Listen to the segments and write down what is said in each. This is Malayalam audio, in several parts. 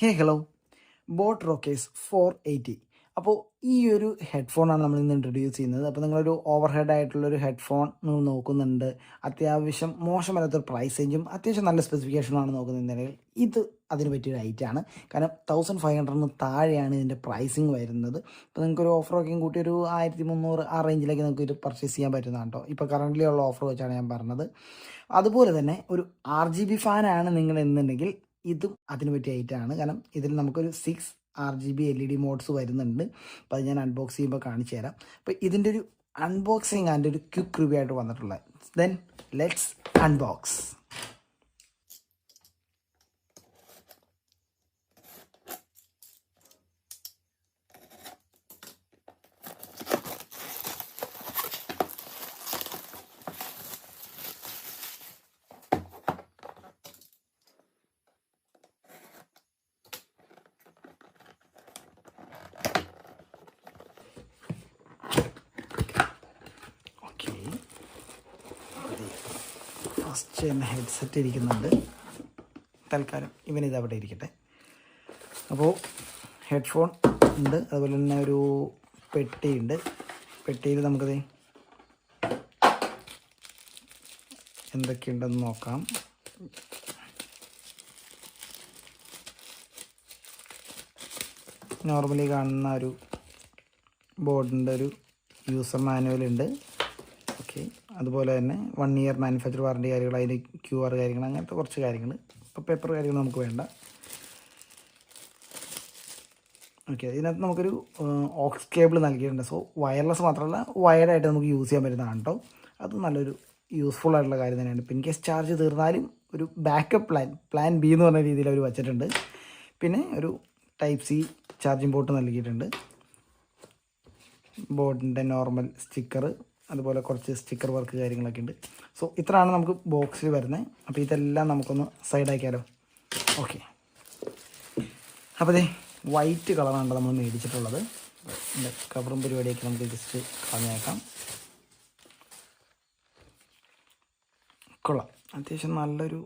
ഹലോ. Boat rockers 480. അപ്പോൾ ഈ ഒരു ഹെഡ്ഫോണാണ് നമ്മൾ ഇന്ന് ഇൻട്രൊഡ്യൂസ് ചെയ്യുന്നത്. അപ്പോൾ നിങ്ങളൊരു ഓവർ ഹെഡ് ആയിട്ടുള്ളൊരു ഹെഡ്ഫോൺ നിങ്ങൾ നോക്കുന്നുണ്ട്, അത്യാവശ്യം മോശമല്ലാത്തൊരു പ്രൈസ് റേഞ്ചും അത്യാവശ്യം നല്ല സ്പെസിഫിക്കേഷനുമാണ് നോക്കുന്നതെങ്കിൽ ഇത് അതിന് പറ്റിയൊരു ഐറ്റാണ്. കാരണം 1500 താഴെയാണ് ഇതിൻ്റെ പ്രൈസിങ് വരുന്നത്. അപ്പോൾ നിങ്ങൾക്കൊരു ഓഫറൊക്കെയും കൂട്ടി ഒരു 1300 ആ റേഞ്ചിലേക്ക് നിങ്ങൾക്ക് ഇത് പർച്ചേസ് ചെയ്യാൻ പറ്റുന്നതാണ് കേട്ടോ. ഇപ്പോൾ കറൻ്റ്ലി ഉള്ള ഓഫർ വെച്ചാണ് ഞാൻ പറഞ്ഞത്. അതുപോലെ തന്നെ ഒരു RGB ഫാനാണ് നിങ്ങൾ എന്നുണ്ടെങ്കിൽ ഇതും അതിന് പറ്റിയ ഐറ്റാണ്. കാരണം ഇതിൽ നമുക്കൊരു 6 RGB LED മോഡ്സ് വരുന്നുണ്ട്. അപ്പോൾ അത് ഞാൻ അൺബോക്സ് ചെയ്യുമ്പോൾ കാണിച്ചു തരാം. അപ്പോൾ ഇതിൻ്റെ ഒരു അൺബോക്സിങ് ആൻഡ് ഒരു ക്വിക്ക് റിവ്യൂ ആയിട്ട് വന്നിട്ടുള്ളത്. Then let's unbox. ഫസ്റ്റ് തന്നെ ഹെഡ്സെറ്റ് ഇരിക്കുന്നുണ്ട്. തൽക്കാലം ഇവനിത് അവിടെ ഇരിക്കട്ടെ. അപ്പോൾ ഹെഡ്ഫോൺ ഉണ്ട്, അതുപോലെ തന്നെ ഒരു പെട്ടിയുണ്ട്. പെട്ടിയിൽ നമുക്കത് എന്തൊക്കെയുണ്ടെന്ന് നോക്കാം. നോർമലി കാണുന്ന ഒരു ബോർഡിൻ്റെ ഒരു യൂസർ മാനുവലുണ്ട്. ഓക്കെ, അതുപോലെ തന്നെ 1 ഇയർ മാനുഫാക്ചർ വാറണ്ടി കാര്യങ്ങൾ, അതിൻ്റെ QR കാര്യങ്ങൾ, അങ്ങനത്തെ കുറച്ച് കാര്യങ്ങൾ. ഇപ്പോൾ പേപ്പർ കാര്യങ്ങൾ നമുക്ക് വേണ്ട. ഓക്കെ, ഇതിനകത്ത് നമുക്കൊരു ഓക്സ് കേബിൾ നൽകിയിട്ടുണ്ട്. സോ വയർലെസ് മാത്രമല്ല, വയർഡായിട്ട് നമുക്ക് യൂസ് ചെയ്യാൻ പറ്റുന്നതാണ് കേട്ടോ. അത് നല്ലൊരു യൂസ്ഫുൾ ആയിട്ടുള്ള കാര്യം തന്നെയാണ്. ഇപ്പം ഇൻ കേസ് ചാർജ് തീർന്നാലും ഒരു ബാക്കപ്പ് പ്ലാൻ B എന്ന് പറഞ്ഞ രീതിയിൽ അവർ വച്ചിട്ടുണ്ട്. പിന്നെ ഒരു Type-C ചാർജിങ് പോർട്ട് നൽകിയിട്ടുണ്ട്. ബോർഡിൻ്റെ നോർമൽ സ്റ്റിക്കർ, അതുപോലെ കുറച്ച് സ്റ്റിക്കർ വർക്ക് കാര്യങ്ങളൊക്കെ ഉണ്ട്. സോ ഇത്രയാണ് നമുക്ക് ബോക്സിൽ വരുന്നത്. അപ്പോൾ ഇതെല്ലാം നമുക്കൊന്ന് സൈഡാക്കിയാലോ. ഓക്കെ, അപ്പോൾ ഇതേ വൈറ്റ് കളറാണ് നമ്മൾ മേടിച്ചിട്ടുള്ളത്. കവറും പരിപാടിയൊക്കെ നമുക്ക് ജസ്റ്റ് കളഞ്ഞേക്കാം. കൊള്ളാം, അത്യാവശ്യം നല്ലൊരു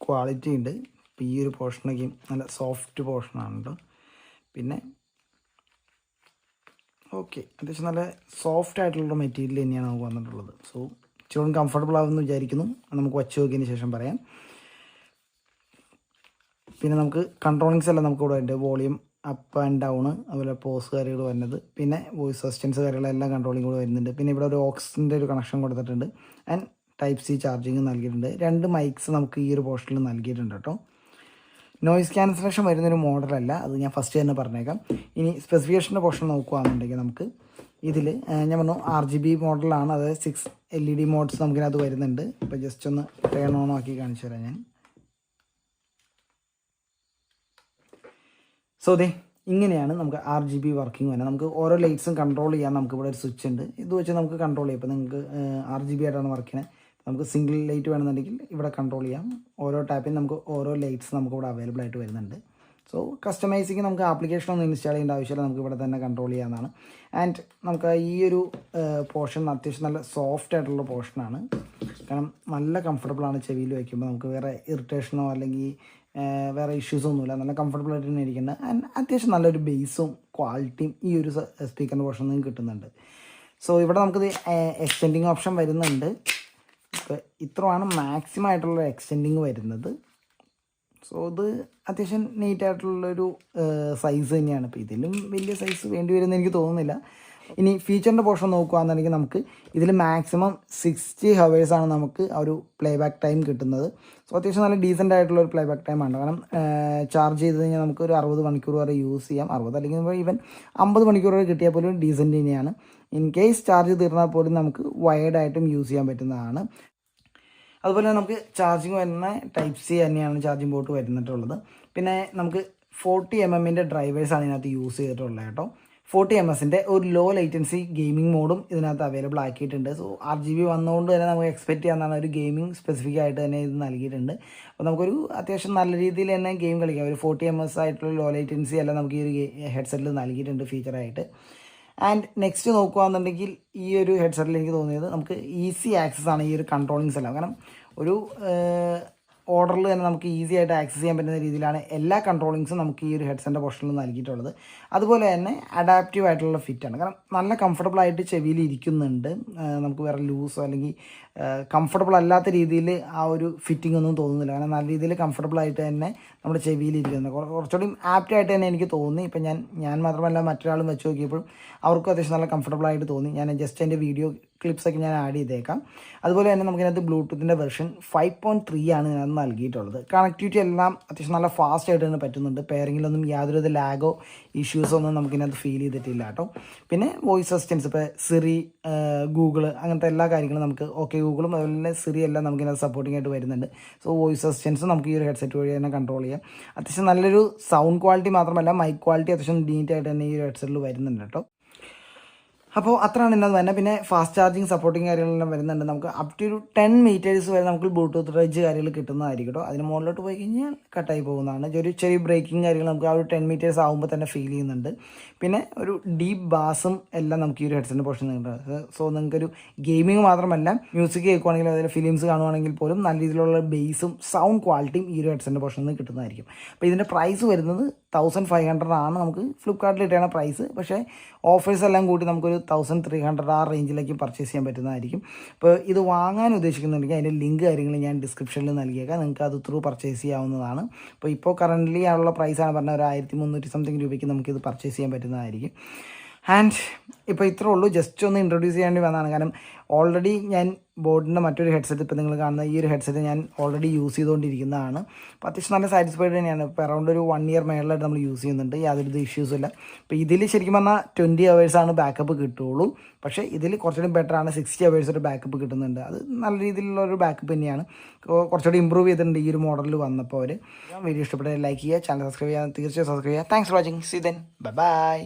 ക്വാളിറ്റി ഉണ്ട്. ഇപ്പോൾ ഈ ഒരു പോർഷനൊക്കെ നല്ല സോഫ്റ്റ് പോർഷനാണ് കേട്ടോ. പിന്നെ ഓക്കെ, അത്യാവശ്യം നല്ല സോഫ്റ്റ് ആയിട്ടുള്ള മെറ്റീരിയൽ തന്നെയാണ് നമുക്ക് വന്നിട്ടുള്ളത്. സോ ഇച്ചിരി കംഫർട്ടബിൾ ആകുമെന്ന് വിചാരിക്കുന്നു. നമുക്ക് വച്ച് നോക്കിയതിന് ശേഷം പറയാം. പിന്നെ നമുക്ക് കൺട്രോളിങ്സ് എല്ലാം നമുക്ക് ഇവിടെ ഉണ്ട്. വോളിയം അപ്പ് ആൻഡ് ഡൗൺ, അതുപോലെ പോസ് കാര്യങ്ങൾ വരുന്നത്, പിന്നെ വോയിസ് അസിസ്റ്റൻസ് കാര്യങ്ങളെല്ലാം കൺട്രോളിങ് കൂടെ വരുന്നുണ്ട്. പിന്നെ ഇവിടെ ഒരു ഓക്സിൻ്റെ ഒരു കണക്ഷൻ കൊടുത്തിട്ടുണ്ട്. ആൻഡ് Type-C ചാർജിങ് നൽകിയിട്ടുണ്ട്. 2 മൈക്സ് നമുക്ക് ഈ ഒരു പോർഷനിൽ നൽകിയിട്ടുണ്ട് കേട്ടോ. നോയിസ് ക്യാൻസലേഷൻ വരുന്നൊരു മോഡലല്ല, അത് ഞാൻ ഫസ്റ്റ് തന്നെ പറഞ്ഞേക്കാം. ഇനി സ്പെസിഫിക്കേഷൻ്റെ പോർഷൻ നോക്കുകയാണെന്നുണ്ടെങ്കിൽ നമുക്ക് ഇതിൽ ഞാൻ പറഞ്ഞു RGB മോഡലാണ്, അതായത് 6 LED മോഡ്സ് നമുക്കിനകത്ത് വരുന്നുണ്ട്. ഇപ്പോൾ ജസ്റ്റ് ഒന്ന് ടേൺ ഓൺ ആക്കി കാണിച്ചു തരാം ഞാൻ. സോ ദേ ഇങ്ങനെയാണ് നമുക്ക് RGB വർക്കിംഗ് വരുന്നത്. നമുക്ക് ഓരോ ലൈറ്റ്സും കൺട്രോൾ ചെയ്യാൻ നമുക്ക് ഇവിടെ ഒരു സ്വിച്ച് ഉണ്ട്. ഇത് വെച്ച് നമുക്ക് കൺട്രോൾ ചെയ്യാം. ഇപ്പോൾ നിങ്ങൾക്ക് RGB ആയിട്ടാണ് വർക്ക് ചെയ്യുന്നത്, നമുക്ക് സിംഗിൾ ലൈറ്റ് വേണമെന്നുണ്ടെങ്കിൽ ഇവിടെ കൺട്രോൾ ചെയ്യാം. ഓരോ ടാപ്പിൽ നമുക്ക് ഓരോ ലൈറ്റ്സ് നമുക്ക് ഇവിടെ അവൈലബിൾ ആയിട്ട് വരുന്നുണ്ട്. സോ കസ്റ്റമൈസിങ് നമുക്ക് ആപ്ലിക്കേഷനൊന്നും ഇൻസ്റ്റാൾ ചെയ്യേണ്ട ആവശ്യമില്ല, നമുക്ക് ഇവിടെ തന്നെ കൺട്രോൾ ചെയ്യാവുന്നതാണ്. ആൻഡ് നമുക്ക് ഈ ഒരു പോർഷൻ അത്യാവശ്യം നല്ല സോഫ്റ്റ് ആയിട്ടുള്ള പോർഷനാണ്. കാരണം നല്ല കംഫർട്ടബിളാണ് ചെവിയിൽ വയ്ക്കുമ്പോൾ. നമുക്ക് വേറെ ഇറിറ്റേഷനോ അല്ലെങ്കിൽ വേറെ ഇഷ്യൂസൊന്നുമില്ല, നല്ല കംഫർട്ടബിൾ ആയിട്ട് തന്നെ ഇരിക്കുന്നത്. ആൻഡ് അത്യാവശ്യം നല്ലൊരു ബേസും ക്വാളിറ്റിയും ഈ ഒരു സ്പീക്കറിൻ്റെ പോർഷനിൽ നിന്ന് കിട്ടുന്നുണ്ട്. സോ ഇവിടെ നമുക്കിത് എക്സ്റ്റെൻഡിങ് ഓപ്ഷൻ വരുന്നുണ്ട്. ഇപ്പോൾ ഇത്രയാണ് മാക്സിമം ആയിട്ടുള്ള എക്സ്റ്റെൻഡിങ് വരുന്നത്. സോ ഇത് അത്യാവശ്യം നീറ്റായിട്ടുള്ളൊരു സൈസ് തന്നെയാണ്. ഇപ്പോൾ ഇതിലും വലിയ സൈസ് വേണ്ടി വരുമെന്ന് എനിക്ക് തോന്നുന്നില്ല. ഇനി ഫീച്ചറിൻ്റെ പോർഷൻ നോക്കുകയാണെന്നുണ്ടെങ്കിൽ നമുക്ക് ഇതിൽ മാക്സിമം 60 ഹവേഴ്സാണ് നമുക്ക് ആ ഒരു പ്ലേ ബാക്ക് ടൈം കിട്ടുന്നത്. സോ അത്യാവശ്യം നല്ല ഡീസൻ്റ് ആയിട്ടുള്ള ഒരു പ്ലേ ബാക്ക് ടൈമാണ്. കാരണം ചാർജ് ചെയ്ത് കഴിഞ്ഞാൽ നമുക്ക് ഒരു 60 മണിക്കൂർ വരെ യൂസ് ചെയ്യാം. 60 അല്ലെങ്കിൽ ഈവൻ 50 മണിക്കൂർ വരെ കിട്ടിയാൽ പോലും ഡീസൻ്റ് തന്നെയാണ്. ഇൻ കേസ് ചാർജ് തീർന്നാൽ പോലും നമുക്ക് വയേർഡായിട്ടും യൂസ് ചെയ്യാൻ പറ്റുന്നതാണ്. അതുപോലെ നമുക്ക് ചാർജിങ് വരുന്ന Type-C തന്നെയാണ് ചാർജിങ് പോർട്ട് വരുന്നിട്ടുള്ളത്. പിന്നെ നമുക്ക് 40 mm ഡ്രൈവേഴ്സാണ് ഇതിനകത്ത് യൂസ് ചെയ്തിട്ടുള്ളത് കേട്ടോ. 40 ms ഒരു ലോ ലേറ്റൻസി ഗെയിമിംഗ് മോഡും ഇതിനകത്ത് അവൈലബിൾ ആക്കിയിട്ടുണ്ട്. സോ RGB വന്നുകൊണ്ട് തന്നെ നമുക്ക് എക്സ്പെക്റ്റ് ചെയ്യാവുന്നതാണ്, ഒരു ഗെയിമിംഗ് സ്പെസിഫിക് ആയിട്ട് തന്നെ ഇത് നൽകിയിട്ടുണ്ട്. അപ്പോൾ നമുക്കൊരു അത്യാവശ്യം നല്ല രീതിയിൽ തന്നെ ഗെയിം കളിക്കാം. ഒരു 40 ms ആയിട്ടുള്ള ലോ ലേറ്റൻസി എല്ലാം നമുക്ക് ഈ ഒരു ഹെഡ്സെറ്റിൽ നൽകിയിട്ടുണ്ട് ഫീച്ചറായിട്ട്. ആൻഡ് നെക്സ്റ്റ് നോക്കുകയാണെന്നുണ്ടെങ്കിൽ ഈ ഒരു ഹെഡ്സെറ്റിൽ എനിക്ക് തോന്നിയത് നമുക്ക് ഈസി ആക്സസ് ആണ് ഈ ഒരു കൺട്രോളിങ്സ് എല്ലാം. കാരണം ഒരു ഓർഡറിൽ തന്നെ നമുക്ക് ഈസി ആയിട്ട് ആക്സസ് ചെയ്യാൻ പറ്റുന്ന രീതിയിലാണ് എല്ലാ കൺട്രോളിങ്സും നമുക്ക് ഈ ഒരു ഹെഡ്സെറ്റിൻ്റെ പോർഷനിൽ നൽകിയിട്ടുള്ളത്. അതുപോലെ തന്നെ അഡാപ്റ്റീവ് ആയിട്ടുള്ള ഫിറ്റാണ്. കാരണം നല്ല കംഫർട്ടബിൾ ആയിട്ട് ചെവിയിൽ ഇരിക്കുന്നുണ്ട്. നമുക്ക് വേറെ ലൂസോ അല്ലെങ്കിൽ കംഫർട്ടബിൾ അല്ലാത്ത രീതിയിൽ ആ ഒരു ഫിറ്റിംഗ് ഒന്നും തോന്നുന്നില്ല. കാരണം നല്ല രീതിയിൽ കംഫർട്ടബിൾ ആയിട്ട് തന്നെ നമ്മുടെ ചെവിയിൽ ഇരിക്കുന്നത് കുറച്ചുകൂടി ആപ്റ്റ് ആയിട്ട് തന്നെ എനിക്ക് തോന്നി. ഇപ്പം ഞാൻ മാത്രമല്ല മറ്റൊരാളും വെച്ച് നോക്കിയപ്പോഴും അവർക്കും അത്യാവശ്യം നല്ല കംഫർട്ടബിൾ ആയിട്ട് തോന്നി. ഞാൻ ജസ്റ്റ് എൻ്റെ വീഡിയോ ക്ലിപ്സൊക്കെ ഞാൻ ആഡ് ചെയ്തേക്കാം. അതുപോലെ തന്നെ നമുക്കിതിനകത്ത് ബ്ലൂടൂത്തിൻ്റെ വെർഷൻ 5.3 ആണ് ഇതിനകത്ത് നൽകിയിട്ടുള്ളത്. കണക്ടിവിറ്റി എല്ലാം അത്യാവശ്യം നല്ല ഫാസ്റ്റ് ആയിട്ട് തന്നെ പറ്റുന്നുണ്ട്. പെയറിങ്ങിലൊന്നും യാതൊരു ലാഗോ ഇഷ്യൂസോ ഒന്നും നമുക്കിതിനകത്ത് ഫീൽ ചെയ്തിട്ടില്ല കേട്ടോ. പിന്നെ വോയിസ് അസിസ്റ്റൻസ് ഇപ്പോൾ സിറി, ഗൂഗിൾ അങ്ങനത്തെ എല്ലാ കാര്യങ്ങളും നമുക്ക് ഗൂഗിളും അതുപോലെ തന്നെ സിറി എല്ലാം നമുക്കിതിനകത്ത് സപ്പോർട്ടിംഗ് ആയിട്ട് വരുന്നുണ്ട്. സോ വോയിസ് അസിസ്റ്റൻസ് നമുക്ക് ഈ ഒരു ഹെഡ്സെറ്റ് വഴി തന്നെ കൺട്രോൾ ചെയ്യാം. അത്യാവശ്യം നല്ലൊരു സൗണ്ട് ക്വാളിറ്റി മാത്രമല്ല മൈക്ക് ക്വാളിറ്റി അത്യാവശ്യം നീറ്റായിട്ട് തന്നെ ഈ ഒരു ഹെഡ്സെറ്റിൽ വരുന്നുണ്ട് കേട്ടോ. അപ്പോൾ അത്രയാണ് ഇന്നത് തന്നെ. പിന്നെ ഫാസ്റ്റ് ചാർജിങ് സപ്പോർട്ടിങ് കാര്യങ്ങളെല്ലാം വരുന്നുണ്ട്. നമുക്ക് അപ് ടു ഒരു 10 മീറ്റേഴ്സ് വരെ നമുക്ക് ബ്ലൂടൂത്ത് റേഞ്ച് കാര്യങ്ങൾ കിട്ടുന്നതായിരിക്കും കേട്ടോ. അതിന് മുകളിലോട്ട് പോയി കഴിഞ്ഞാൽ കട്ടായി പോകുന്നതാണ്. ഒരു ചെറിയ ബ്രേക്കിംഗ് കാര്യങ്ങൾ നമുക്ക് ആ ഒരു 10 മീറ്റേഴ്സ് ആകുമ്പോൾ തന്നെ ഫീൽ ചെയ്യുന്നുണ്ട്. പിന്നെ ഒരു ഡീപ്പ് ബാസും എല്ലാം നമുക്ക് ഈ ഒരു ഹെഡ്സെറ്റിൻ്റെ പോർഷൻ കിട്ടുന്നത്. സോ നിങ്ങൾക്കൊരു ഗെയിമിങ് മാത്രമല്ല മ്യൂസിക് കേൾക്കുവാണെങ്കിൽ അതായത് ഫിലിംസ് കാണുവാണെങ്കിൽ പോലും നല്ല രീതിയിലുള്ള ബേസും സൗണ്ട് ക്വാളിറ്റിയും ഈ ഒരു ഹെഡ്സെറ്റിൻ്റെ പോർഷനിൽ നിന്ന് കിട്ടുന്നതായിരിക്കും. അപ്പോൾ ഇതിൻ്റെ പ്രൈസ് വരുന്നത് 1500 ആണ് നമുക്ക് ഫ്ലിപ്കാർട്ടിൽ കിട്ടുന്ന പ്രൈസ്. പക്ഷേ ഓഫേഴ്സ് എല്ലാം കൂട്ടി നമുക്കൊരു 1300 ആ റേഞ്ചിലേക്ക് പർച്ചേസ് ചെയ്യാൻ പറ്റുന്നതായിരിക്കും. അപ്പോൾ ഇത് വാങ്ങാൻ ഉദ്ദേശിക്കുന്നുണ്ടെങ്കിൽ അതിൻ്റെ ലിങ്ക് കാര്യങ്ങൾ ഞാൻ ഡിസ്ക്രിപ്ഷനിൽ നൽകിയേക്കാം. നിങ്ങൾക്ക് അത് ത്രൂ പർച്ചേസ് ചെയ്യാവുന്നതാണ്. ഇപ്പോൾ കറൻ്റ്ലി ഉള്ള പ്രൈസാണ് പറഞ്ഞാൽ ഒരു 1300 സംതിങ് രൂപയ്ക്ക് നമുക്കിത് പർച്ചേസ് ചെയ്യാൻ പറ്റുന്നതായിരിക്കും. ആൻഡ് ഇപ്പോൾ ഇത്രേ ഉള്ളൂ. ജസ്റ്റ് ഒന്ന് ഇൻട്രൊഡ്യൂസ് ചെയ്യേണ്ടി വന്നതാണ്. കാരണം ഓൾറെഡി ഞാൻ ബോട്ടിൻ്റെ മറ്റൊരു ഹെഡ്സെറ്റ് ഇപ്പോൾ നിങ്ങൾ കാണുന്ന ഈ ഒരു ഹെഡ്സെറ്റ് ഞാൻ ഓൾറെഡി യൂസ് ചെയ്തുകൊണ്ടിരിക്കുന്നതാണ്. അപ്പോൾ അത്യാവശ്യം നല്ല സാറ്റിസ്ഫൈഡ് തന്നെയാണ്. ഇപ്പോൾ അറൗണ്ട് ഒരു 1 ഇയർ മേളിലായിട്ട് നമ്മൾ യൂസ് ചെയ്യുന്നുണ്ട്. യാതൊരു ഇഷ്യൂസും ഇല്ല. അപ്പോൾ ഇതിൽ ശരിക്കും പറഞ്ഞാൽ 20 ഹവേഴ്സാണ് ബാക്കപ്പ് കിട്ടുള്ളൂ. പക്ഷേ ഇതിൽ കുറച്ചുകൂടി ബെറ്ററാണ്. 60 ഹവേഴ്സ് ഒരു ബാക്കപ്പ് കിട്ടുന്നുണ്ട്. അത് നല്ല രീതിയിലുള്ള ഒരു ബാക്കപ്പ് തന്നെയാണ്. കുറച്ചുകൂടി ഇമ്പ്രൂവ് ചെയ്തിട്ടുണ്ട് ഈ ഒരു മോഡലിൽ വന്നപ്പോൾ അവർ. വീഡിയോ ഇഷ്ടപ്പെട്ട ലൈക്ക് ചെയ്യുക, ചാനൽ സബ്സ്ക്രൈബ് ചെയ്യാൻ തീർച്ചയായും സബ്സ്ക്രൈബ് ചെയ്യുക. Thanks for watching. See then by.